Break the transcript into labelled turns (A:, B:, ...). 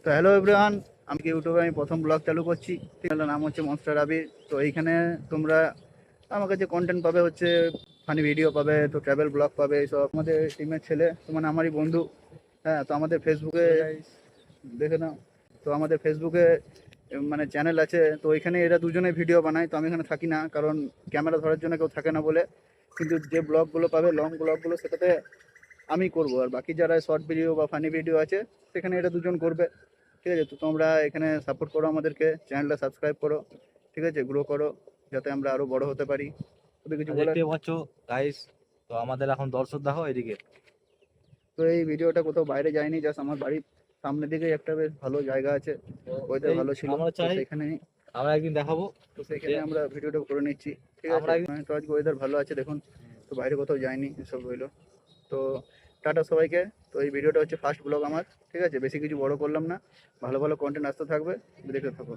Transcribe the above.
A: তো hello everyone, আমি ইউটিউবে প্রথম ব্লগ চালু করছি। চ্যানেলের নাম হচ্ছে মনস্টার রাবি। তো এইখানে তোমরা আমার কাছে কন্টেন্ট পাবে, হচ্ছে ফানি ভিডিও পাবে, তো ট্রাভেল ব্লগ পাবে, এইসব আমাদের টিমের ছেলে, তো মানে আমারই বন্ধু। হ্যাঁ, তো আমাদের ফেসবুকে দেখে নাও। তো আমাদের ফেসবুকে মানে চ্যানেল আছে, তো এখানে এরা দুজনে ভিডিও বানায়। তো আমি এখানে থাকি না, কারণ ক্যামেরা ধরার জন্য কেউ থাকে না বলে। কিন্তু যে ব্লগগুলো পাবে, লং ব্লগগুলো, সেটাতে আমি করব, আর বাকি যারা শর্ট ভিডিও বা ফানি ভিডিও আছে সেখানে এটা দুজন করবে। ঠিক আছে, তো তোমরা এখানে সাপোর্ট করো আমাদেরকে, চ্যানেলটা সাবস্ক্রাইব করো, ঠিক আছে, গ্রো করো, যাতে আমরা আরো বড় হতে পারি। তবে কিছু বলার?
B: দেখতে পাচ্ছ গাইস, তো আমাদের এখন দর্শক দেখো এদিকে।
A: তো এই ভিডিওটা কোথাও বাইরে যায়নি, জাস্ট আমার বাড়ির সামনের দিকে একটা বেশ ভালো জায়গা আছে, ওয়েদার
B: এই
A: ভালো ছিল,
B: আমরা
A: তো
B: চাই
A: সেখানে
B: আমরা একদিন দেখাবো যে
A: আমরা ভিডিওটা করে নিচ্ছি। ঠিক আছে,
B: আমরা একদিন
A: তো আজকে ওয়েদার ভালো আছে দেখুন, তো বাইরে কোথাও যায়নি, এসব রইলো। তো টাটা সবাইকে। তো এই ভিডিওটা হচ্ছে ফার্স্ট ব্লগ আমার, ঠিক আছে, বেশি কিছু বড় করলাম না, ভালো ভালো কন্টেন্ট আসতে থাকবে, দেখতে থাকো।